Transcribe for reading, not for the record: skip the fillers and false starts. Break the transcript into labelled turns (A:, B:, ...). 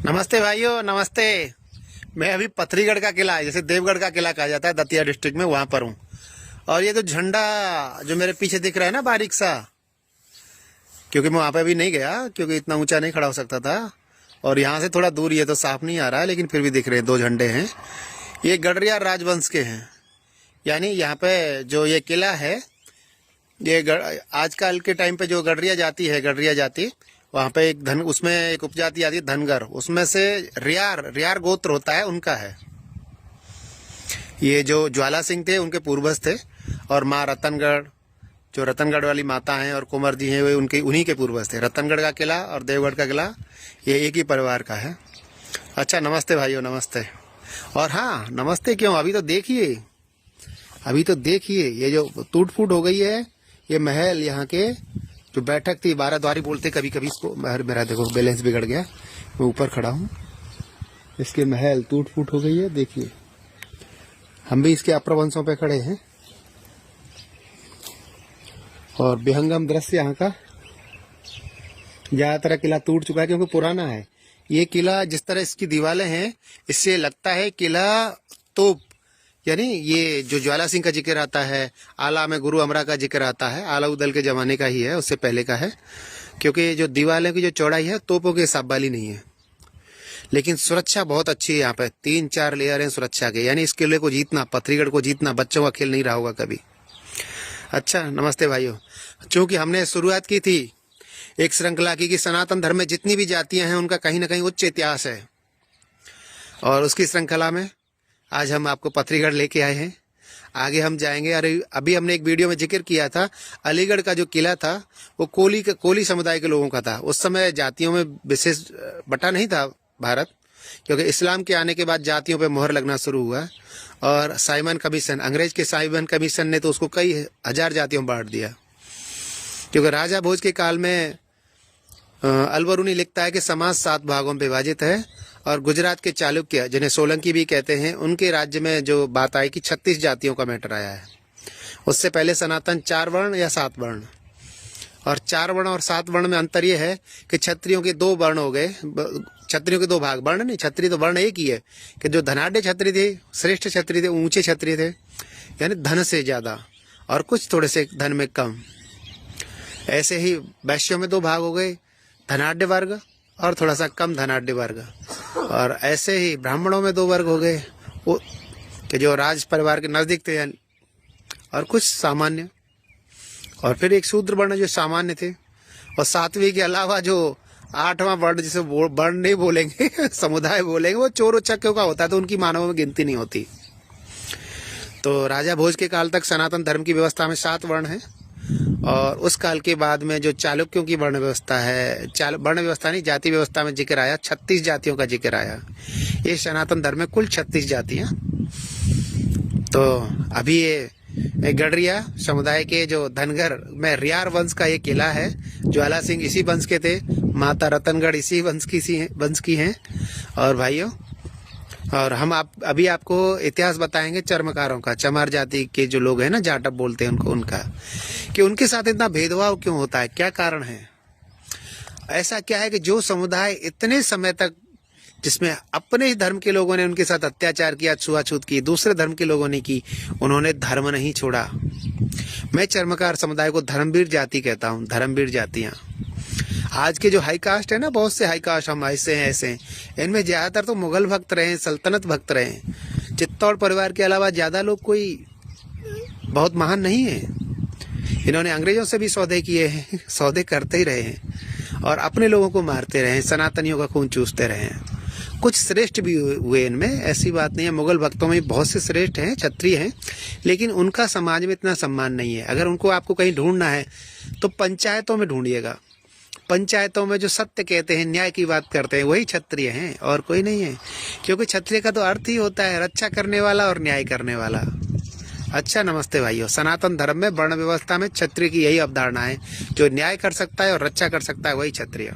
A: नमस्ते भाइयों, नमस्ते। मैं अभी पथरीगढ़ का किला, जैसे देवगढ़ का किला कहा जाता है, दतिया डिस्ट्रिक्ट में, वहां पर हूँ। और ये तो झंडा जो मेरे पीछे दिख रहा है ना, बारीक सा, क्योंकि मैं वहां पे अभी नहीं गया, क्योंकि इतना ऊंचा नहीं खड़ा हो सकता था। और यहाँ से थोड़ा दूर, ये तो साफ नहीं आ रहा है, लेकिन फिर भी दिख रहे हैं, दो झंडे हैं। ये गडरिया राजवंश के हैं। यानी यहाँ पे जो ये किला है, ये आजकल के टाइम पे जो गडरिया जाति है, गडरिया जाति, वहाँ पे उसमें एक उपजाति आती है धनगर, उसमें से रियार गोत्र होता है, उनका है। ये जो ज्वाला सिंह थे उनके पूर्वज थे, और माँ रतनगढ़, जो रतनगढ़ वाली माता हैं, और कुंवर जी हैं, वे उन्हीं के पूर्वज थे। रतनगढ़ का किला और देवगढ़ का किला ये एक ही परिवार का है। अच्छा, नमस्ते भाइयों, नमस्ते। और हाँ, नमस्ते क्यों, अभी तो देखिए ये जो टूट फूट हो गई है, ये महल, यहाँ के जो बैठक थी, 12 द्वारी बोलते कभी कभी इसको। मेरा देखो बैलेंस बिगड़ गया, मैं ऊपर खड़ा हूँ। इसके महल टूट फूट हो गई है, देखिए। हम भी इसके अप्रवंशों पे खड़े हैं, और विहंगम दृश्य यहाँ का। ज्यादातर किला टूट चुका है, क्योंकि पुराना है ये किला। जिस तरह इसकी दीवारें हैं, इससे लगता है किला तोप, यानी ये जो ज्वाला सिंह का जिक्र आता है, आला में गुरु अमरा का जिक्र आता है, आला उदल के जमाने का ही है, उससे पहले का है। क्योंकि जो दीवारों की जो चौड़ाई है, तोपों के हिसाब वाली नहीं है। लेकिन सुरक्षा बहुत अच्छी है यहाँ पे, 3-4 लेयर हैं सुरक्षा के। यानी इस किले को जीतना, पथरीगढ़ को जीतना बच्चों का खेल नहीं रहा होगा कभी। अच्छा, नमस्ते भाइयों। चूंकि हमने शुरुआत की थी एक श्रृंखला की कि सनातन धर्म में जितनी भी जातियां हैं, उनका कहीं ना कहीं उच्च इतिहास है, और उसकी श्रृंखला में आज हम आपको पथरीगढ़ लेके आए हैं। आगे हम जाएंगे। अरे अभी हमने एक वीडियो में जिक्र किया था, अलीगढ़ का जो किला था वो कोली समुदाय के लोगों का था। उस समय जातियों में विशेष बटा नहीं था भारत, क्योंकि इस्लाम के आने के बाद जातियों पे मोहर लगना शुरू हुआ। और साइमन कमीशन, अंग्रेज के साइमन कमीशन ने तो उसको कई हजार जातियों में बांट दिया। क्योंकि राजा भोज के काल में अलबरूनी लिखता है कि समाज 7 भागों में विभाजित है, और गुजरात के चालुक्य, जिन्हें सोलंकी भी कहते हैं, उनके राज्य में जो बात आई कि 36 जातियों का मैटर आया है। उससे पहले सनातन 4 वर्ण या 7 वर्ण, और 4 वर्ण और 7 वर्ण में अंतर यह है कि क्षत्रियों के 2 वर्ण हो गए, क्षत्रियों के 2 भाग। वर्ण नहीं, क्षत्रिय तो वर्ण एक ही है, कि जो धनाढ़ क्षत्रिय थे, श्रेष्ठ क्षत्रिय थे, ऊंचे क्षत्रिय थे, यानी धन से ज्यादा, और कुछ थोड़े से धन में कम। ऐसे ही वैश्यों में 2 भाग हो गए, धनाढ़ वर्ग और थोड़ा सा कम धनाढ़ वर्ग। और ऐसे ही ब्राह्मणों में 2 वर्ग हो गए, वो कि जो राज परिवार के नजदीक थे, और कुछ सामान्य, और फिर एक शूद्र वर्ण जो सामान्य थे। और 7वीं के अलावा जो 8वां वर्ण, जिसे वर्ण नहीं बोलेंगे समुदाय बोलेंगे, वो चोर उच्चक्यों का होता है, तो उनकी मानवों में गिनती नहीं होती। तो राजा भोज के काल तक सनातन धर्म की व्यवस्था में 7 वर्ण है, और उस काल के बाद में जो चालुक्यों की वर्ण व्यवस्था है, वर्ण व्यवस्था नहीं, जाति व्यवस्था में जिक्र आया, 36 जातियों का जिक्र आया। ये सनातन धर्म में कुल 36 जातियां। तो अभी ये गडरिया समुदाय के जो धनगर में रियार वंश का ये किला है। ज्वाला सिंह इसी वंश के थे, माता रतनगढ़ इसी वंश की हैं। और भाइयों, और हम अभी आपको इतिहास बताएंगे चर्मकारों का, चमार जाति के जो लोग हैं ना, जाटव बोलते हैं उनको, उनका, कि उनके साथ इतना भेदभाव क्यों होता है, क्या कारण है। ऐसा क्या है कि जो समुदाय इतने समय तक, जिसमें अपने ही धर्म के लोगों ने उनके साथ अत्याचार किया, छुआछूत की, दूसरे धर्म के लोगों ने की, उन्होंने धर्म नहीं छोड़ा। मैं चर्मकार समुदाय को धर्मवीर जाति कहता हूँ, धर्मवीर जातियां। आज के जो हाई कास्ट है ना, बहुत से हाई कास्ट हम ऐसे हैं, इनमें ज्यादातर तो मुगल भक्त रहे, सल्तनत भक्त रहे। चित्तौड़ परिवार के अलावा ज्यादा लोग कोई बहुत महान नहीं है। इन्होंने अंग्रेजों से भी सौदे किए हैं, सौदे करते ही रहे हैं, और अपने लोगों को मारते रहे हैं, सनातनियों का खून चूसते रहे हैं। कुछ श्रेष्ठ भी हुए इनमें, ऐसी बात नहीं है। मुगल भक्तों में बहुत से श्रेष्ठ हैं, क्षत्रिय हैं, लेकिन उनका समाज में इतना सम्मान नहीं है। अगर उनको आपको कहीं ढूंढना है तो पंचायतों में ढूंढिएगा। पंचायतों में जो सत्य कहते हैं, न्याय की बात करते हैं, वही क्षत्रिय हैं, और कोई नहीं है। क्योंकि क्षत्रिय का तो अर्थ ही होता है रक्षा करने वाला और न्याय करने वाला। अच्छा, नमस्ते भाइयों। सनातन धर्म में वर्ण व्यवस्था में क्षत्रिय की यही अवधारणा है, जो न्याय कर सकता है और रक्षा कर सकता है, वही क्षत्रिय।